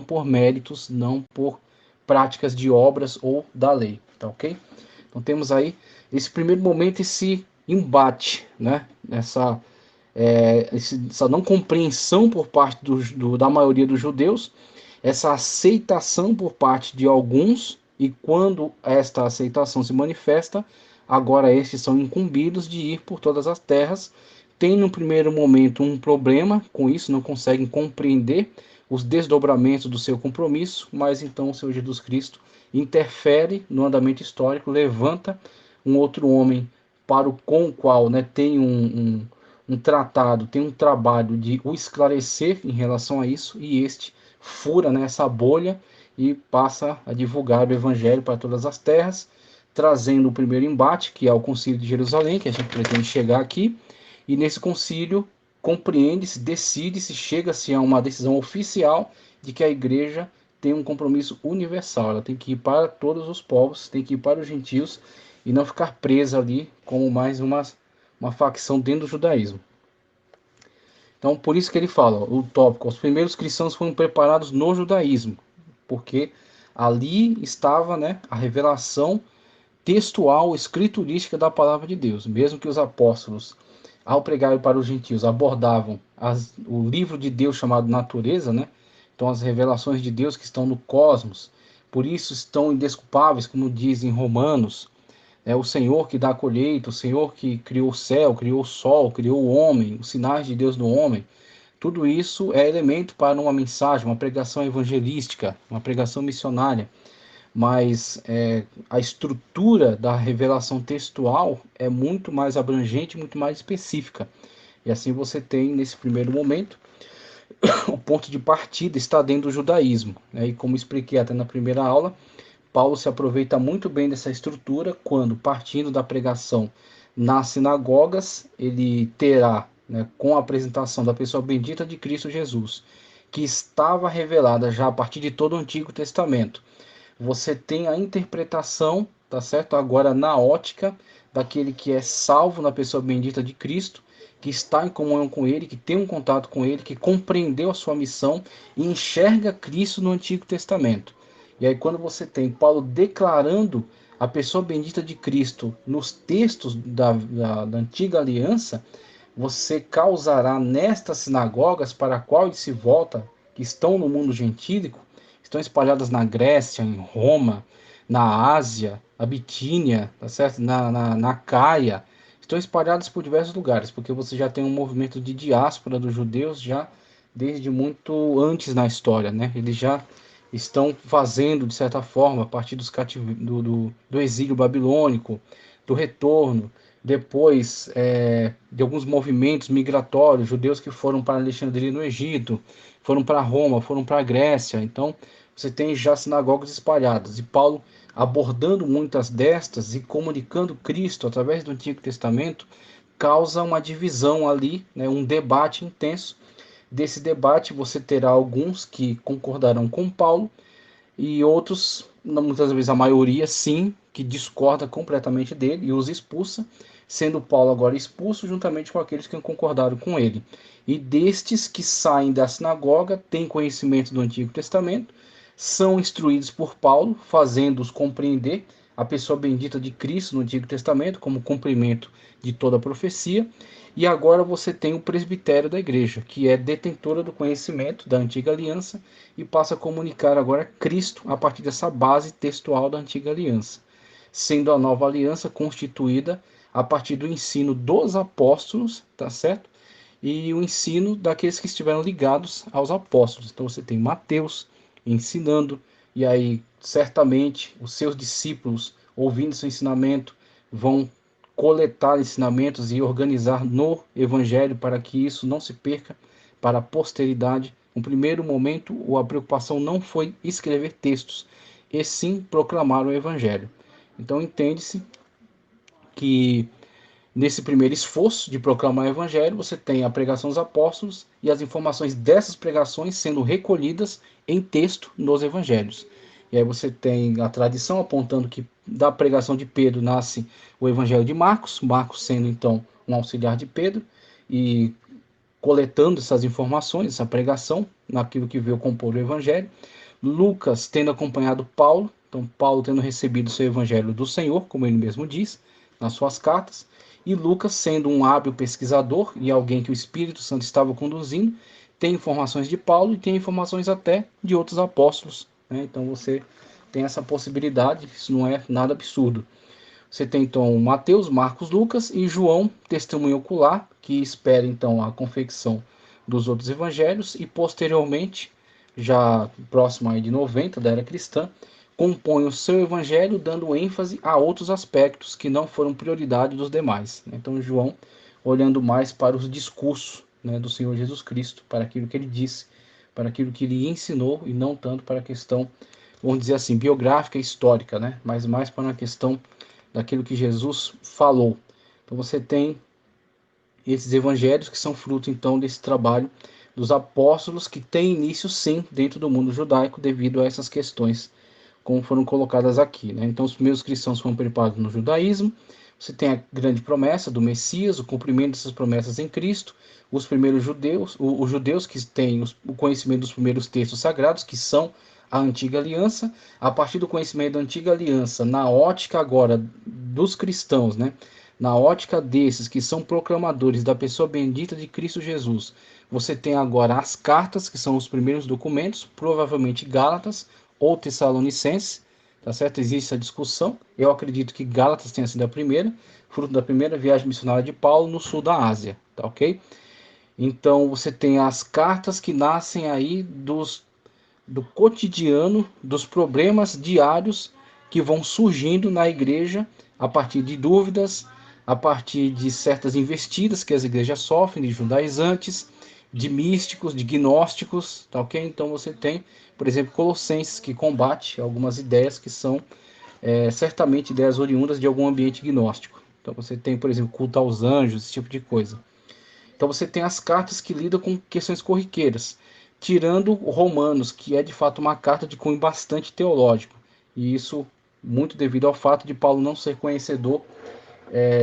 por méritos, não por práticas de obras ou da lei, tá ok? Então temos aí esse primeiro momento, esse embate, né? Essa não compreensão por parte da maioria dos judeus, essa aceitação por parte de alguns, e quando esta aceitação se manifesta, agora estes são incumbidos de ir por todas as terras. Tem no primeiro momento um problema com isso, não conseguem compreender os desdobramentos do seu compromisso, mas então o Senhor Jesus Cristo interfere no andamento histórico, levanta um outro homem com o qual, né, tem um tratado, tem um trabalho de o esclarecer em relação a isso, e este fura nessa bolha e passa a divulgar o evangelho para todas as terras, trazendo o primeiro embate, que é o Concílio de Jerusalém, que a gente pretende chegar aqui, e nesse concílio compreende-se, decide-se, chega-se a uma decisão oficial de que a igreja tem um compromisso universal, ela tem que ir para todos os povos, tem que ir para os gentios, e não ficar presa ali como mais uma facção dentro do judaísmo. Então, por isso que ele fala, o tópico, os primeiros cristãos foram preparados no judaísmo, porque ali estava, né, a revelação textual, escriturística da palavra de Deus. Mesmo que os apóstolos, ao pregarem para os gentios, abordavam o livro de Deus chamado natureza, né? Então as revelações de Deus que estão no cosmos, por isso estão indesculpáveis, como diz em Romanos, é o Senhor que dá a colheita, o Senhor que criou o céu, criou o sol, criou o homem, os sinais de Deus no homem. Tudo isso é elemento para uma mensagem, uma pregação evangelística, uma pregação missionária. Mas a estrutura da revelação textual é muito mais abrangente, muito mais específica. E assim você tem, nesse primeiro momento, o ponto de partida está dentro do judaísmo, né? E como expliquei até na primeira aula, Paulo se aproveita muito bem dessa estrutura quando, partindo da pregação nas sinagogas, ele terá, né, com a apresentação da pessoa bendita de Cristo Jesus, que estava revelada já a partir de todo o Antigo Testamento. Você tem a interpretação, tá certo? Agora na ótica daquele que é salvo na pessoa bendita de Cristo, que está em comunhão com ele, que tem um contato com ele, que compreendeu a sua missão e enxerga Cristo no Antigo Testamento. E aí, quando você tem Paulo declarando a pessoa bendita de Cristo nos textos da antiga aliança, você causará nestas sinagogas para a qual ele se volta, que estão no mundo gentílico, estão espalhadas na Grécia, em Roma, na Ásia, na Bitínia, tá certo? Na Caia, estão espalhadas por diversos lugares, porque você já tem um movimento de diáspora dos judeus já desde muito antes na história, né? Eles já estão fazendo, de certa forma, a partir do exílio babilônico, do retorno, depois de alguns movimentos migratórios, judeus que foram para Alexandria no Egito, foram para Roma, foram para a Grécia. Então, você tem já sinagogas espalhadas. E Paulo, abordando muitas destas e comunicando Cristo através do Antigo Testamento, causa uma divisão ali, né, um debate intenso. Desse debate, você terá alguns que concordarão com Paulo e outros, muitas vezes a maioria, sim, que discorda completamente dele e os expulsa, sendo Paulo agora expulso juntamente com aqueles que concordaram com ele. E destes que saem da sinagoga, têm conhecimento do Antigo Testamento, são instruídos por Paulo, fazendo-os compreender a pessoa bendita de Cristo no Antigo Testamento, como cumprimento de toda a profecia. E agora você tem o presbitério da igreja, que é detentora do conhecimento da antiga aliança e passa a comunicar agora Cristo a partir dessa base textual da antiga aliança, sendo a nova aliança constituída a partir do ensino dos apóstolos, tá certo? E o ensino daqueles que estiveram ligados aos apóstolos. Então você tem Mateus ensinando, e aí certamente os seus discípulos, ouvindo seu ensinamento, vão coletar ensinamentos e organizar no evangelho para que isso não se perca para a posteridade. No primeiro momento, a preocupação não foi escrever textos, e sim proclamar o evangelho. Então entende-se que nesse primeiro esforço de proclamar o evangelho, você tem a pregação dos apóstolos e as informações dessas pregações sendo recolhidas em texto nos evangelhos. E aí você tem a tradição apontando que da pregação de Pedro nasce o evangelho de Marcos, Marcos sendo então um auxiliar de Pedro e coletando essas informações, essa pregação, naquilo que veio compor o evangelho. Lucas tendo acompanhado Paulo, então Paulo tendo recebido seu evangelho do Senhor, como ele mesmo diz nas suas cartas, e Lucas sendo um hábil pesquisador e alguém que o Espírito Santo estava conduzindo, tem informações de Paulo e tem informações até de outros apóstolos, né? Então você tem essa possibilidade, isso não é nada absurdo. Você tem então Mateus, Marcos, Lucas e João, testemunho ocular, que espera então a confecção dos outros evangelhos e posteriormente, já próximo aí de 90 da era cristã, compõe o seu evangelho dando ênfase a outros aspectos que não foram prioridade dos demais. Então João olhando mais para os discursos, né, do Senhor Jesus Cristo, para aquilo que ele disse, para aquilo que ele ensinou e não tanto para a questão, vamos dizer assim, biográfica e histórica, né, mas mais para uma questão daquilo que Jesus falou. Então você tem esses evangelhos que são fruto então desse trabalho dos apóstolos, que tem início sim dentro do mundo judaico devido a essas questões como foram colocadas aqui, né? Então os primeiros cristãos foram preparados no judaísmo. Você tem a grande promessa do Messias, o cumprimento dessas promessas em Cristo, os primeiros judeus, os judeus que têm o conhecimento dos primeiros textos sagrados, que são a antiga aliança. A partir do conhecimento da antiga aliança, na ótica agora dos cristãos, né? Na ótica desses que são proclamadores da pessoa bendita de Cristo Jesus, você tem agora as cartas, que são os primeiros documentos, provavelmente Gálatas ou Tessalonicenses, tá certo? Existe essa discussão. Eu acredito que Gálatas tenha sido a primeira, fruto da primeira viagem missionária de Paulo no sul da Ásia, tá ok? Então você tem as cartas que nascem aí do cotidiano, dos problemas diários que vão surgindo na igreja a partir de dúvidas, a partir de certas investidas que as igrejas sofrem, de judaizantes, de místicos, de gnósticos, tá ok? Então você tem, por exemplo, Colossenses, que combate algumas ideias que são certamente ideias oriundas de algum ambiente gnóstico. Então você tem, por exemplo, culto aos anjos, esse tipo de coisa. Então você tem as cartas que lidam com questões corriqueiras, tirando Romanos, que é de fato uma carta de cunho bastante teológico. E isso muito devido ao fato de Paulo não ser conhecedor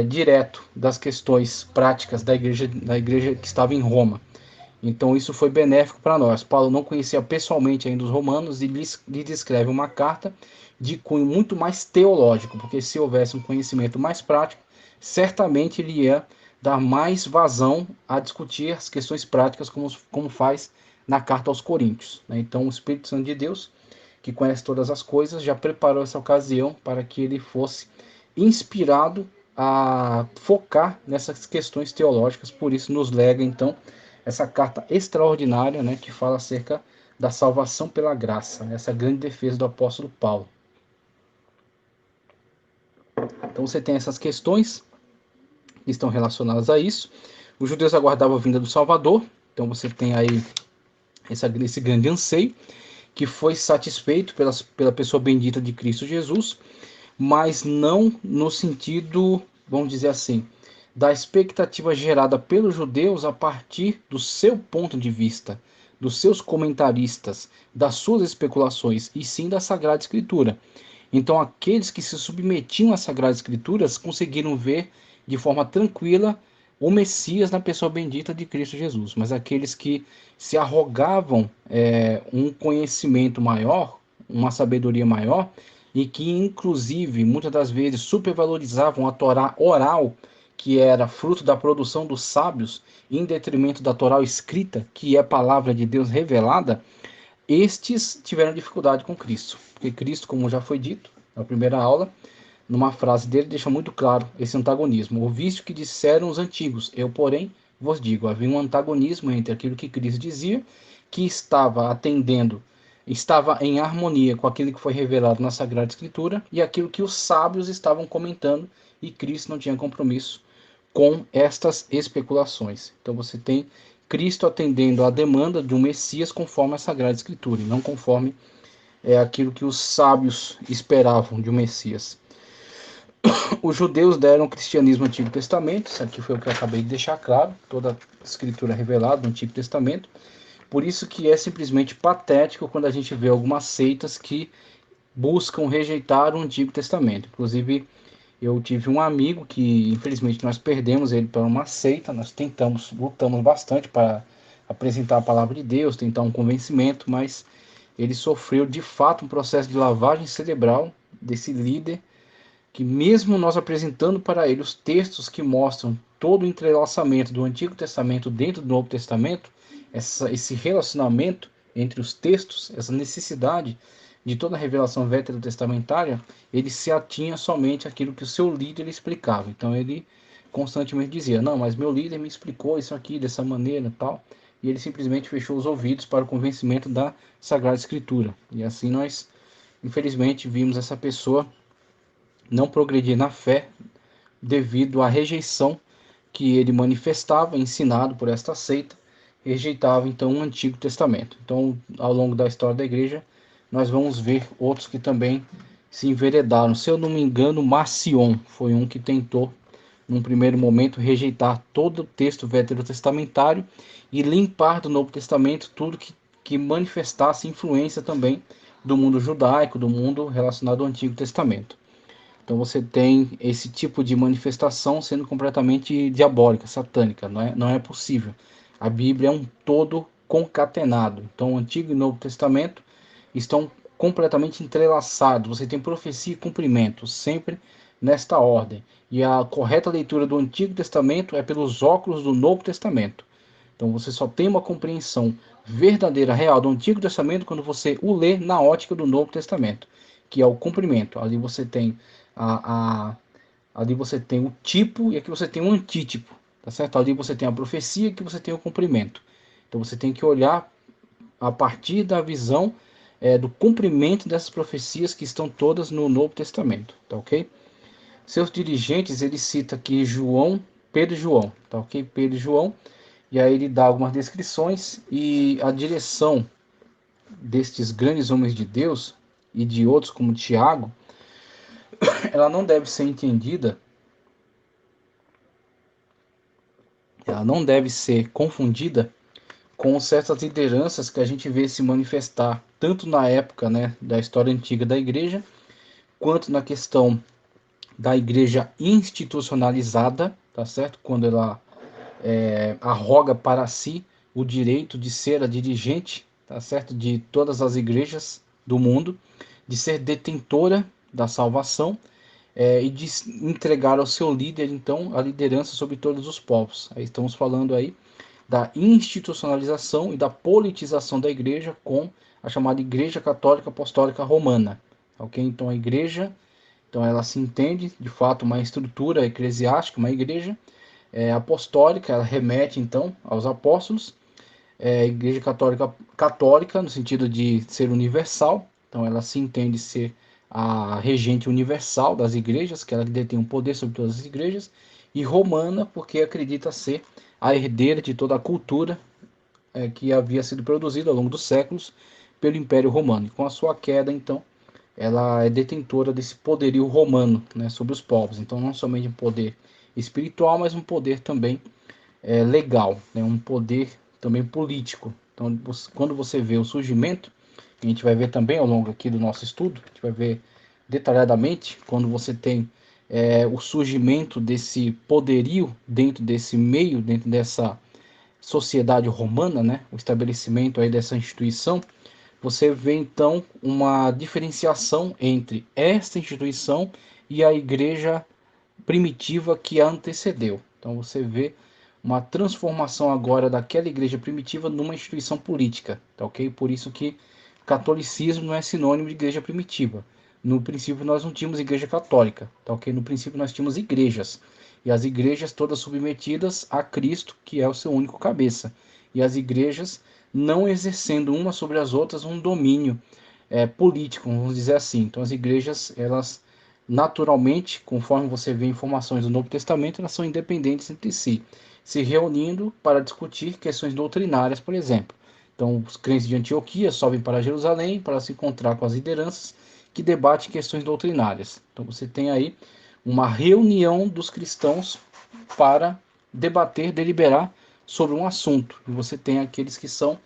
direto das questões práticas da igreja que estava em Roma. Então isso foi benéfico para nós. Paulo não conhecia pessoalmente ainda os romanos e lhe escreve uma carta de cunho muito mais teológico, porque se houvesse um conhecimento mais prático, certamente ele ia dar mais vazão a discutir as questões práticas como faz na carta aos Coríntios, né? Então o Espírito Santo de Deus, que conhece todas as coisas, já preparou essa ocasião para que ele fosse inspirado a focar nessas questões teológicas, por isso nos lega então essa carta extraordinária, né, que fala acerca da salvação pela graça, né, essa grande defesa do apóstolo Paulo. Então você tem essas questões que estão relacionadas a isso. Os judeus aguardavam a vinda do Salvador, então você tem aí esse grande anseio, que foi satisfeito pela pessoa bendita de Cristo Jesus, mas não no sentido, vamos dizer assim, da expectativa gerada pelos judeus a partir do seu ponto de vista, dos seus comentaristas, das suas especulações, e sim da Sagrada Escritura. Então, aqueles que se submetiam às Sagradas Escrituras conseguiram ver de forma tranquila o Messias na pessoa bendita de Cristo Jesus. Mas aqueles que se arrogavam um conhecimento maior, uma sabedoria maior, e que, inclusive, muitas das vezes supervalorizavam a Torá oral, que era fruto da produção dos sábios, em detrimento da Torá escrita, que é a palavra de Deus revelada, estes tiveram dificuldade com Cristo. Porque Cristo, como já foi dito na primeira aula, numa frase dele, deixa muito claro esse antagonismo. Ouviste o que disseram os antigos, eu, porém, vos digo. Havia um antagonismo entre aquilo que Cristo dizia, que estava atendendo, estava em harmonia com aquilo que foi revelado na Sagrada Escritura, e aquilo que os sábios estavam comentando, e Cristo não tinha compromisso com estas especulações. Então você tem Cristo atendendo à demanda de um Messias conforme a Sagrada Escritura, e não conforme aquilo que os sábios esperavam de um Messias. Os judeus deram o cristianismo no Antigo Testamento, isso aqui foi o que eu acabei de deixar claro, toda a escritura revelada no Antigo Testamento, por isso que é simplesmente patético quando a gente vê algumas seitas que buscam rejeitar o Antigo Testamento. Inclusive, eu tive um amigo que, infelizmente, nós perdemos ele para uma seita, nós lutamos bastante para apresentar a palavra de Deus, tentar um convencimento, mas ele sofreu de fato um processo de lavagem cerebral desse líder, que mesmo nós apresentando para ele os textos que mostram todo o entrelaçamento do Antigo Testamento dentro do Novo Testamento, esse relacionamento entre os textos, essa necessidade de toda a revelação veterotestamentária, ele se atinha somente àquilo que o seu líder explicava. Então ele constantemente dizia, não, mas meu líder me explicou isso aqui dessa maneira tal, e ele simplesmente fechou os ouvidos para o convencimento da Sagrada Escritura. E assim nós, infelizmente, vimos essa pessoa não progredir na fé devido à rejeição que ele manifestava, ensinado por esta seita, rejeitava então o Antigo Testamento. Então, ao longo da história da igreja, nós vamos ver outros que também se enveredaram. Se eu não me engano, Marcion foi um que tentou, num primeiro momento, rejeitar todo o texto veterotestamentário e limpar do Novo Testamento tudo que manifestasse influência também do mundo judaico, do mundo relacionado ao Antigo Testamento. Então você tem esse tipo de manifestação sendo completamente diabólica, satânica, não é possível. A Bíblia é um todo concatenado. Então o Antigo e o Novo Testamento estão completamente entrelaçados. Você tem profecia e cumprimento, sempre nesta ordem. E a correta leitura do Antigo Testamento é pelos óculos do Novo Testamento. Então você só tem uma compreensão verdadeira, real do Antigo Testamento quando você o lê na ótica do Novo Testamento, que é o cumprimento. Ali você tem ali você tem o tipo e aqui você tem o antítipo, tá certo? Ali você tem a profecia e aqui você tem o cumprimento. Então você tem que olhar a partir da visão do cumprimento dessas profecias que estão todas no Novo Testamento, tá ok? Seus dirigentes, ele cita aqui Pedro e João, tá ok? Pedro e João, e aí ele dá algumas descrições e a direção destes grandes homens de Deus e de outros como Tiago, ela não deve ser entendida, ela não deve ser confundida com certas lideranças que a gente vê se manifestar tanto na época, né, da história antiga da igreja, quanto na questão da igreja institucionalizada, tá certo? Quando ela arroga para si o direito de ser a dirigente, tá certo? De todas as igrejas do mundo, de ser detentora da salvação e de entregar ao seu líder, então, a liderança sobre todos os povos. Aí estamos falando aí da institucionalização e da politização da igreja com a chamada Igreja Católica Apostólica Romana. Ok? Então a igreja, então ela se entende de fato uma estrutura eclesiástica, uma igreja apostólica, ela remete então aos apóstolos, Igreja Católica no sentido de ser universal, então ela se entende ser a regente universal das igrejas, que ela detém um poder sobre todas as igrejas, e romana porque acredita ser a herdeira de toda a cultura que havia sido produzida ao longo dos séculos pelo Império Romano. E com a sua queda, então, ela é detentora desse poderio romano, né, sobre os povos. Então, não somente um poder espiritual, mas um poder também legal, né, um poder também político. Então, quando você vê o surgimento, a gente vai ver também ao longo aqui do nosso estudo, a gente vai ver detalhadamente quando você tem o surgimento desse poderio dentro desse meio, dentro dessa sociedade romana, né, o estabelecimento aí dessa instituição, você vê então uma diferenciação entre esta instituição e a igreja primitiva que a antecedeu. Então você vê uma transformação agora daquela igreja primitiva numa instituição política, tá ok? Por isso que catolicismo não é sinônimo de igreja primitiva. No princípio nós não tínhamos igreja católica, tá ok? No princípio nós tínhamos igrejas, e as igrejas todas submetidas a Cristo, que é o seu único cabeça, e as igrejas não exercendo uma sobre as outras um domínio político, vamos dizer assim. Então as igrejas, elas naturalmente, conforme você vê informações do Novo Testamento, elas são independentes entre si, se reunindo para discutir questões doutrinárias, por exemplo. Então, os crentes de Antioquia sobem para Jerusalém para se encontrar com as lideranças que debatem questões doutrinárias. Então, você tem aí uma reunião dos cristãos para debater, deliberar sobre um assunto. E você tem aqueles que são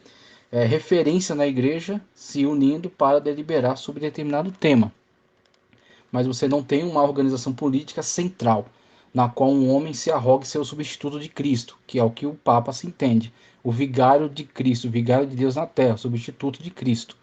referência na igreja se unindo para deliberar sobre determinado tema. Mas você não tem uma organização política central. na qual um homem se arrogue ser o substituto de Cristo, que é o que o Papa se entende. O vigário de Cristo, o vigário de Deus na terra, o substituto de Cristo.